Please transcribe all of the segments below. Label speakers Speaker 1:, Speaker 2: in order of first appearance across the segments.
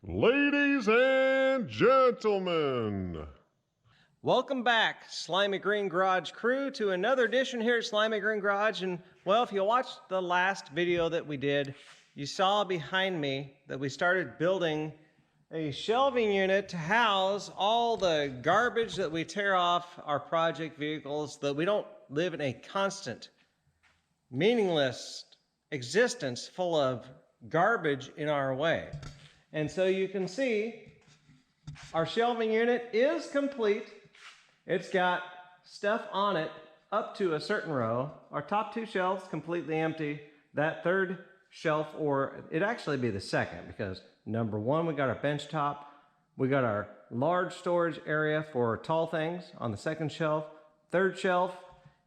Speaker 1: Ladies and gentlemen,
Speaker 2: Welcome back, Slimy Green Garage crew, to another edition here at Slimy Green Garage. And well, if you watched the last video that we did, you saw behind me that we started building a shelving unit to house all the garbage that we tear off our project vehicles, that we don't live in a constant, meaningless existence full of garbage in our way. And so you can see our shelving unit is complete. It's got stuff on it up to a certain row. Our top two shelves completely empty. That third shelf, or it'd actually be the second, because number one, we got our bench top. We got our large storage area for tall things on the second shelf. Third shelf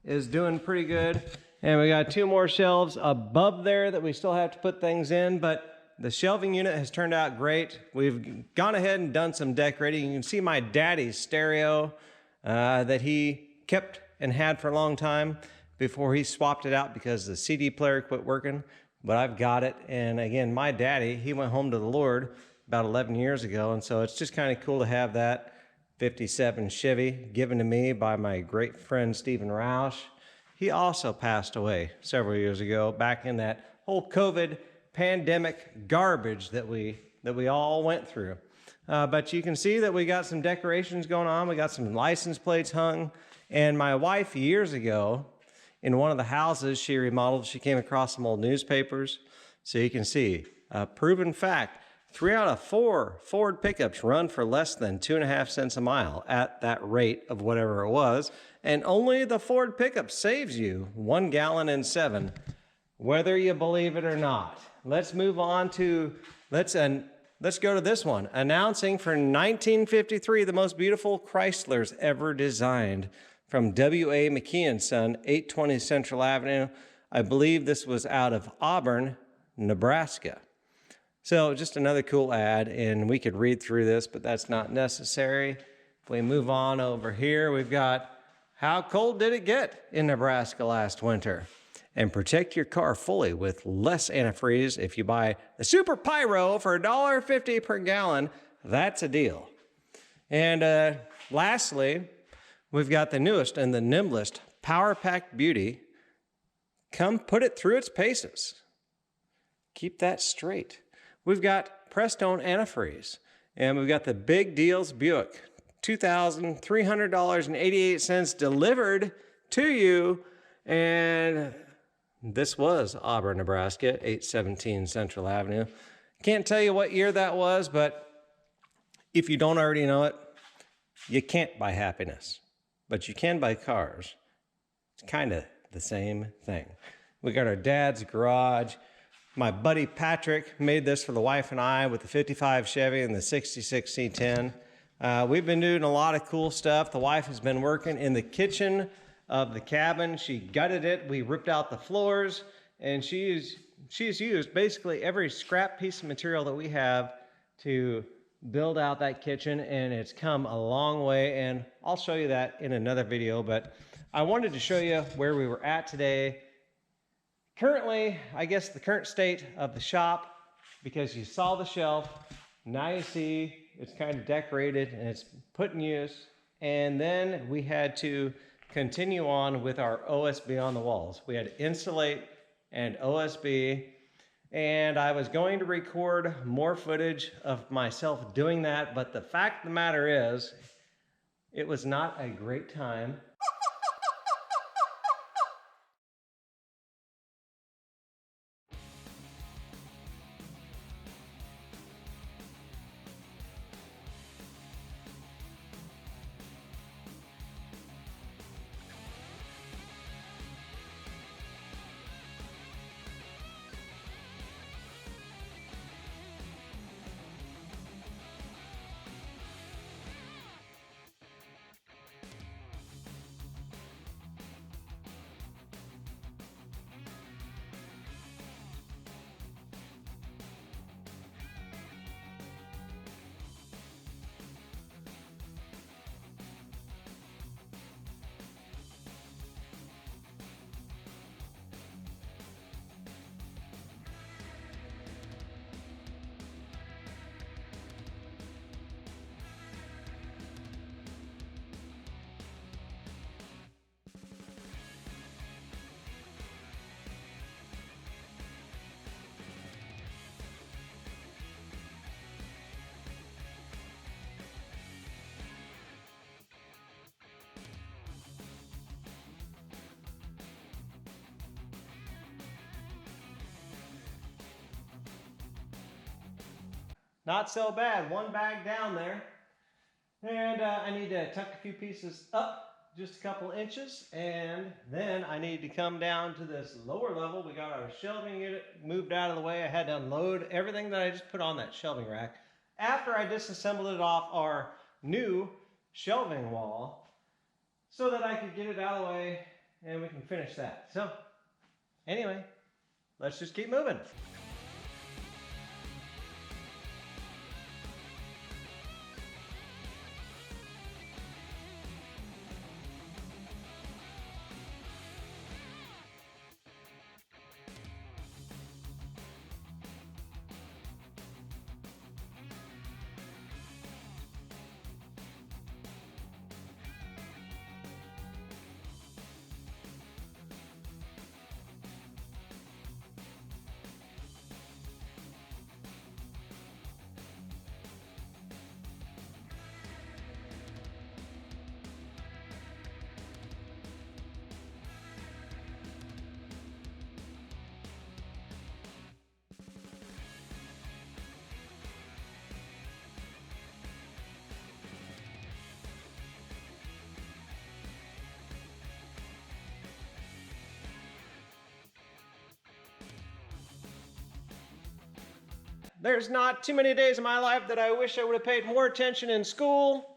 Speaker 2: is doing pretty good. And we got two more shelves above there that we still have to put things in, but the shelving unit has turned out great. We've gone ahead and done some decorating. You can see my daddy's stereo that he kept and had for a long time before he swapped it out because the CD player quit working. But I've got it. And again, my daddy, he went home to the Lord about 11 years ago. And so it's just kind of cool to have that 57 Chevy given to me by my great friend, Stephen Roush. He also passed away several years ago, back in that whole COVID pandemic garbage that we all went through. But you can see that we got some decorations going on. We got some license plates hung. And my wife, years ago, in one of the houses she remodeled, she came across some old newspapers. So you can see, proven fact, 3 out of 4 Ford pickups run for less than 2.5 cents a mile at that rate of whatever it was. And only the Ford pickup saves you 1 gallon and 7, whether you believe it or not. Let's move on to, let's go to this one. Announcing for 1953, the most beautiful Chryslers ever designed, from W.A. McKee & Son, 820 Central Avenue. I believe this was out of Auburn, Nebraska. So just another cool ad, and we could read through this, but that's not necessary. If we move on over here, we've got, how cold did it get in Nebraska last winter? And protect your car fully with less antifreeze if you buy the Super Pyro for $1.50 per gallon. That's a deal. And lastly, we've got the newest and the nimblest Power Pack Beauty. Come put it through its paces. Keep that straight. We've got Prestone antifreeze, and we've got the Big Deals Buick, $2,300.88 delivered to you. And this was Auburn, Nebraska, 817 Central Avenue. Can't tell you what year that was, but if you don't already know it, you can't buy happiness, but you can buy cars. It's kind of the same thing. We got our dad's garage. My buddy Patrick made this for the wife and I with the 55 Chevy and the 66 C10. We've been doing a lot of cool stuff. The wife has been working in the kitchen of the cabin. She gutted it. We ripped out the floors, and she's used basically every scrap piece of material that we have to build out that kitchen, and it's come a long way, and I'll show you that in another video. But I wanted to show you where we were at today. Currently, I guess the current state of the shop, because you saw the shelf, now you see it's kind of decorated and it's put in use. And then we had to continue on with our OSB on the walls. We had to insulate and OSB, and I was going to record more footage of myself doing that, but the fact of the matter is, it was not a great time. not so bad. One bag down there. And I need to tuck a few pieces up just a couple inches, and then I need to come down to this lower level. We got our shelving unit moved out of the way. I had to unload everything that I just put on that shelving rack after I disassembled it off our new shelving wall so that I could get it out of the way and we can finish that. So anyway, let's just keep moving. There's not too many days in my life that I wish I would have paid more attention in school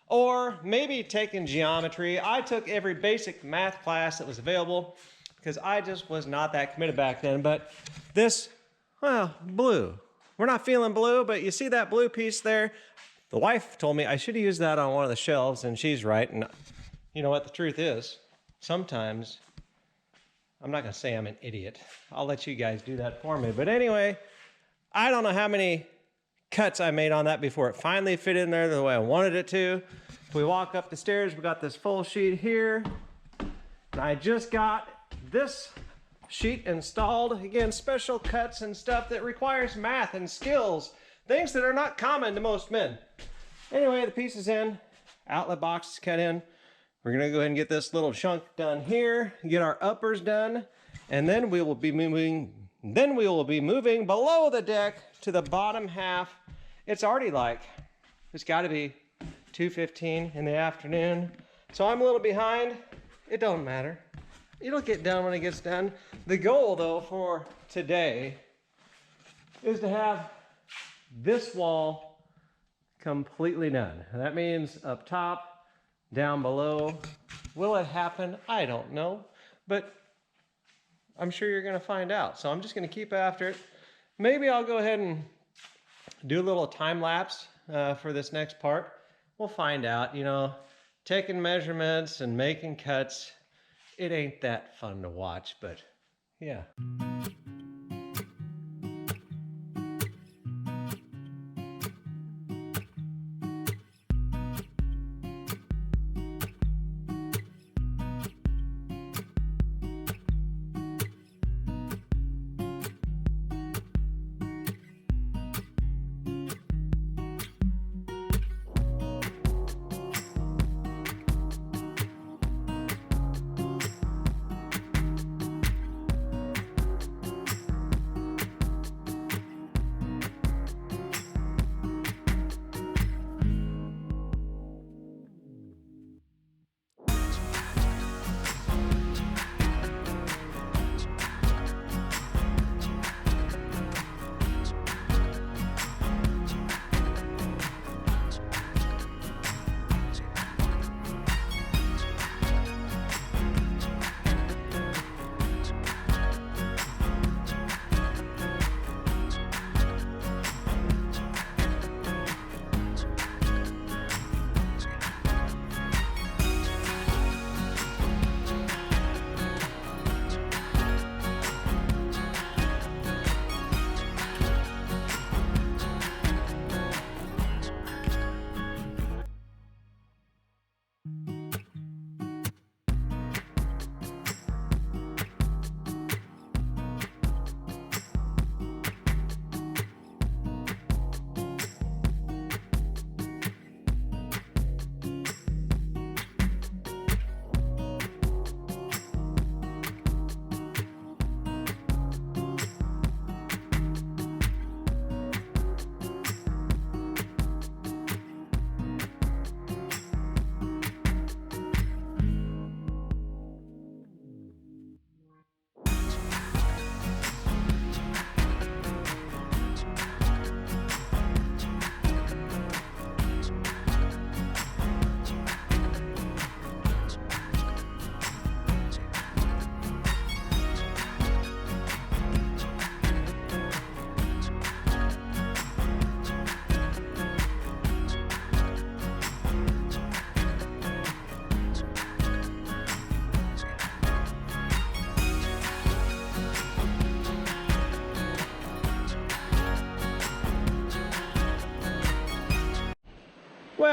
Speaker 2: or maybe taken geometry. I took every basic math class that was available because I just was not that committed back then. But this, well, blue. We're not feeling blue, but you see that blue piece there? The wife told me I should have used that on one of the shelves, and she's right. And you know what the truth is? Sometimes, I'm not going to say I'm an idiot. I'll let you guys do that for me. But anyway, I don't know how many cuts I made on that before it finally fit in there the way I wanted it to. If we walk up the stairs, we got this full sheet here. And I just got this sheet installed. Again, special cuts and stuff that requires math and skills. Things that are not common to most men. Anyway, the piece is in. Outlet box is cut in. We're gonna go ahead and get this little chunk done here, get our uppers done, and then we will be moving below the deck to the bottom half. It's already it's gotta be 2:15 in the afternoon. So I'm a little behind. It don't matter. It'll get done when it gets done. The goal though for today is to have this wall completely done. That means up top, down below. Will it happen? I don't know, but I'm sure you're gonna find out. So I'm just gonna keep after it. Maybe I'll go ahead and do a little time lapse for this next part. We'll find out, you know, taking measurements and making cuts. It ain't that fun to watch, but yeah.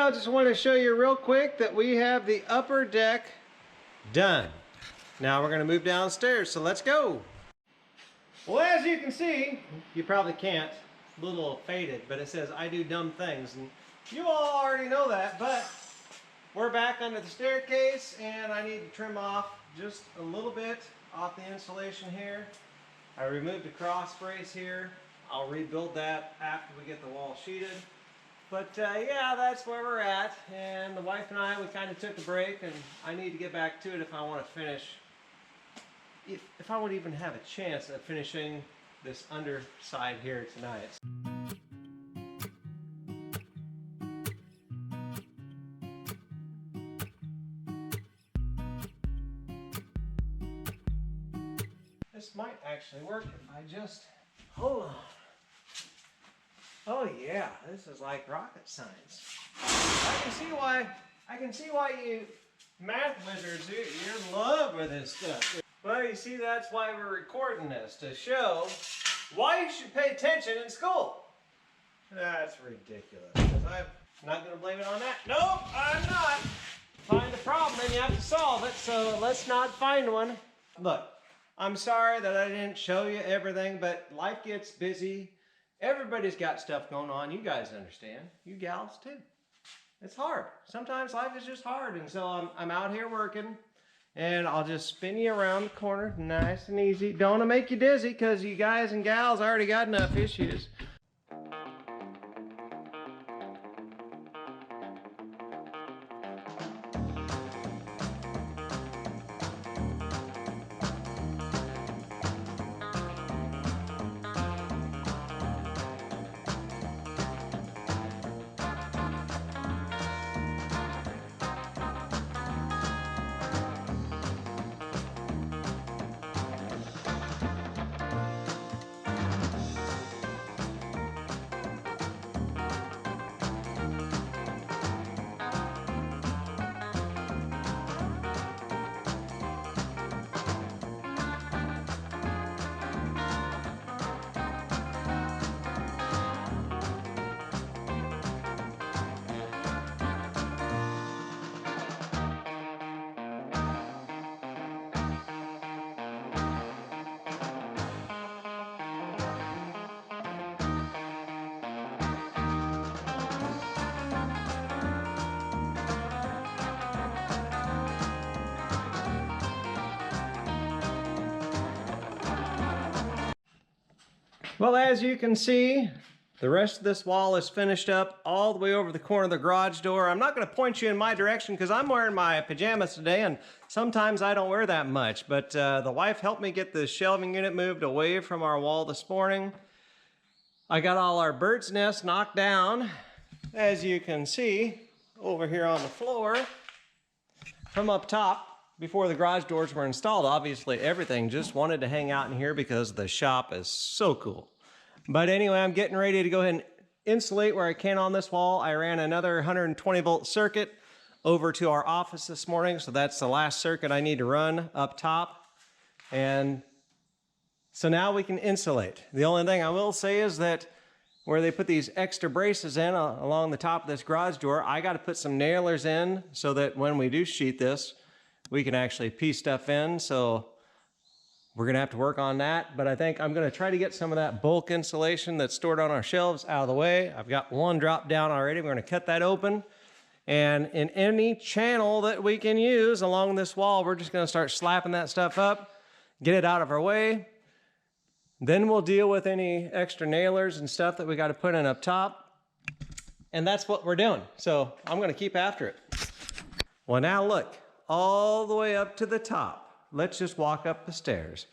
Speaker 2: Well, I just want to show you real quick that we have the upper deck done. Now we're going to move downstairs, so let's go. Well, as you can see, you probably can't, a little faded, but it says I do dumb things, and you all already know that, but we're back under the staircase, and I need to trim off just a little bit off the insulation here. I removed the cross brace here. I'll rebuild that after we get the wall sheeted. But yeah, that's where we're at, and the wife and I, we kind of took a break, and I need to get back to it if I want to finish, if I would even have a chance at finishing this underside here tonight. This might actually work if I just, hold on. Oh yeah, this is like rocket science. I can see why you math wizards, you're in love with this stuff. Well, you see, that's why we're recording this, to show why you should pay attention in school. That's ridiculous, because I'm not going to blame it on that. Nope, I'm not. Find a problem and you have to solve it, so let's not find one. Look, I'm sorry that I didn't show you everything, but life gets busy. Everybody's got stuff going on. You guys understand. You gals too. It's hard. Sometimes life is just hard. And so I'm out here working, and I'll just spin you around the corner nice and easy. Don't want to make you dizzy, because you guys and gals already got enough issues. Well, as you can see, the rest of this wall is finished up all the way over the corner of the garage door. I'm not going to point you in my direction because I'm wearing my pajamas today, and sometimes I don't wear that much. But the wife helped me get the shelving unit moved away from our wall this morning. I got all our bird's nests knocked down, as you can see, over here on the floor. From up top, before the garage doors were installed, obviously everything just wanted to hang out in here because the shop is so cool. But anyway, I'm getting ready to go ahead and insulate where I can on this wall. I ran another 120 volt circuit over to our office this morning, so that's the last circuit I need to run up top. And so now we can insulate. The only thing I will say is that where they put these extra braces in along the top of this garage door, I got to put some nailers in so that when we do sheet this, we can actually piece stuff in. So we're going to have to work on that. But I think I'm going to try to get some of that bulk insulation that's stored on our shelves out of the way. I've got one dropped down already. We're going to cut that open. And in any channel that we can use along this wall, we're just going to start slapping that stuff up, get it out of our way. Then we'll deal with any extra nailers and stuff that we got to put in up top. And that's what we're doing. So I'm going to keep after it. Well, now look, all the way up to the top. Let's just walk up the stairs.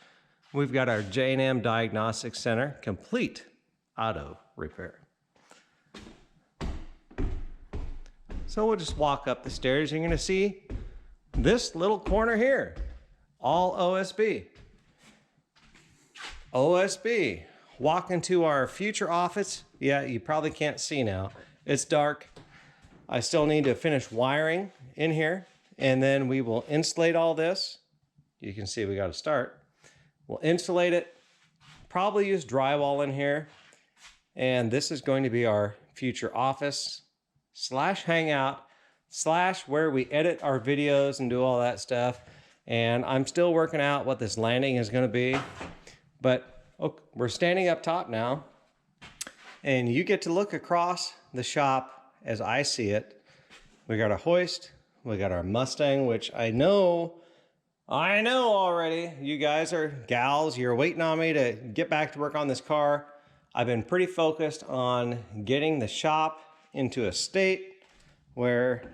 Speaker 2: We've got our J&M Diagnostic Center, complete auto repair. So we'll just walk up the stairs. You're going to see this little corner here, all OSB. OSB. Walk into our future office. Yeah, you probably can't see now. It's dark. I still need to finish wiring in here, and then we will insulate all this. You can see we got to start. We'll insulate it, probably use drywall in here, and this is going to be our future office. /hangout / where we edit our videos and do all that stuff. And I'm still working out what this landing is going to be. But we're standing up top now. And you get to look across the shop as I see it. We got our hoist. We got our Mustang, which I know already. You guys are gals. You're waiting on me to get back to work on this car. I've been pretty focused on getting the shop into a state where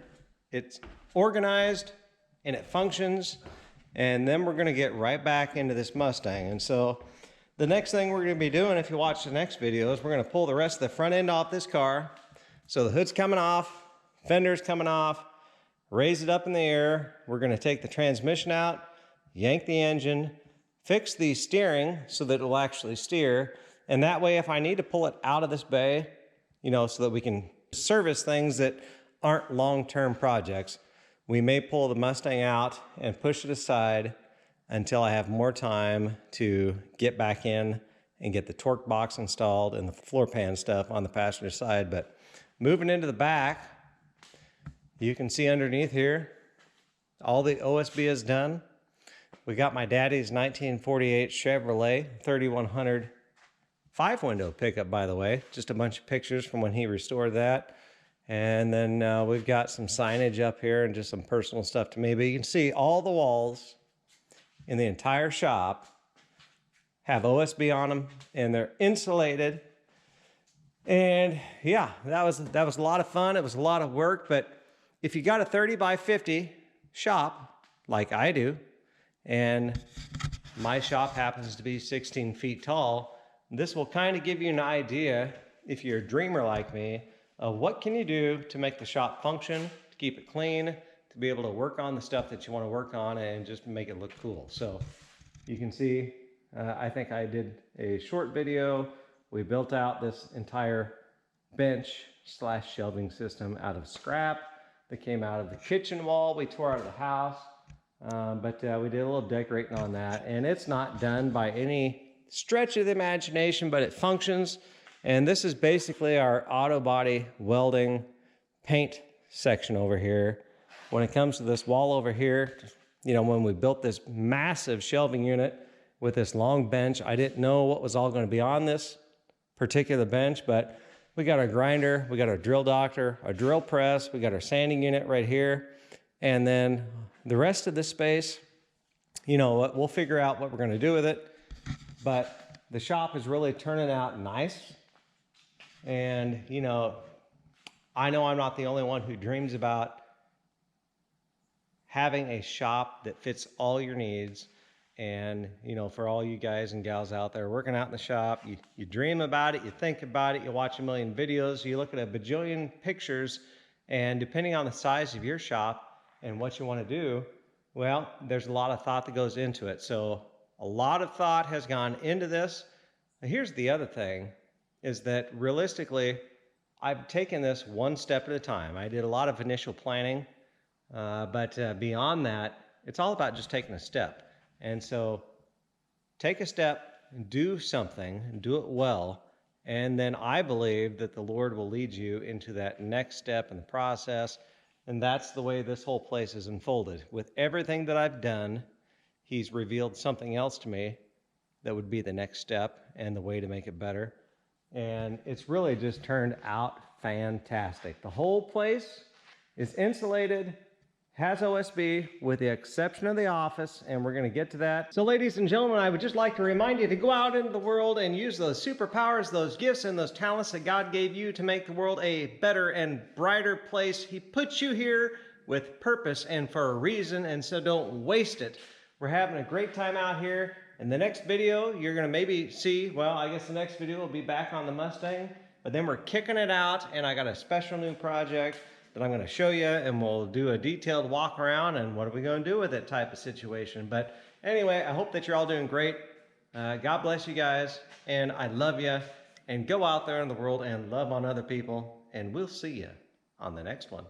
Speaker 2: it's organized and it functions. And then we're going to get right back into this Mustang. And so the next thing we're going to be doing, if you watch the next video, is we're going to pull the rest of the front end off this car. So the hood's coming off, fender's coming off, raise it up in the air. We're going to take the transmission out, yank the engine, fix the steering so that it will actually steer. And that way, if I need to pull it out of this bay, you know, so that we can service things that aren't long-term projects, we may pull the Mustang out and push it aside until I have more time to get back in and get the torque box installed and the floor pan stuff on the passenger side. But moving into the back, you can see underneath here, all the OSB is done. We got my daddy's 1948 Chevrolet 3100 5-window pickup, by the way. Just a bunch of pictures from when he restored that. And then we've got some signage up here and just some personal stuff to me. But you can see all the walls in the entire shop have OSB on them, and they're insulated. And yeah, that was a lot of fun. It was a lot of work, but if you got a 30x50 shop like I do, and my shop happens to be 16 feet tall, this will kind of give you an idea, if you're a dreamer like me, of what can you do to make the shop function, to keep it clean, to be able to work on the stuff that you want to work on and just make it look cool. So you can see, I think I did a short video. We built out this entire bench / shelving system out of scrap that came out of the kitchen wall we tore out of the house. But we did a little decorating on that, and it's not done by any stretch of the imagination, but it functions. And this is basically our auto body welding paint section over here. When it comes to this wall over here, you know, when we built this massive shelving unit with this long bench, I didn't know what was all going to be on this particular bench, but we got our grinder, we got our drill doctor, our drill press, we got our sanding unit right here. And then the rest of this space, you know what, we'll figure out what we're going to do with it. But the shop is really turning out nice. And, you know I'm not the only one who dreams about having a shop that fits all your needs. And, you know, for all you guys and gals out there working out in the shop, you dream about it, you think about it, you watch a million videos, you look at a bajillion pictures, and depending on the size of your shop and what you want to do, well, there's a lot of thought that goes into it. So a lot of thought has gone into this. And here's the other thing, is that realistically, I've taken this one step at a time. I did a lot of initial planning, but beyond that, it's all about just taking a step. And so take a step, do something, do it well, and then I believe that the Lord will lead you into that next step in the process. And that's the way this whole place is unfolded. With everything that I've done, He's revealed something else to me that would be the next step and the way to make it better. And it's really just turned out fantastic. The whole place is insulated, has OSB with the exception of the office, and we're going to get to that. So ladies and gentlemen, I would just like to remind you to go out into the world and use those superpowers, those gifts, and those talents that God gave you to make the world a better and brighter place. He put you here with purpose and for a reason, and so don't waste it. We're having a great time out here. In the next video, you're going to maybe see, well, I guess the next video will be back on the Mustang, but then we're kicking it out, and I got a special new project that I'm going to show you, and we'll do a detailed walk around and what are we going to do with it type of situation. But anyway, I hope that you're all doing great. God bless you guys, and I love you. And go out there in the world and love on other people, and we'll see you on the next one.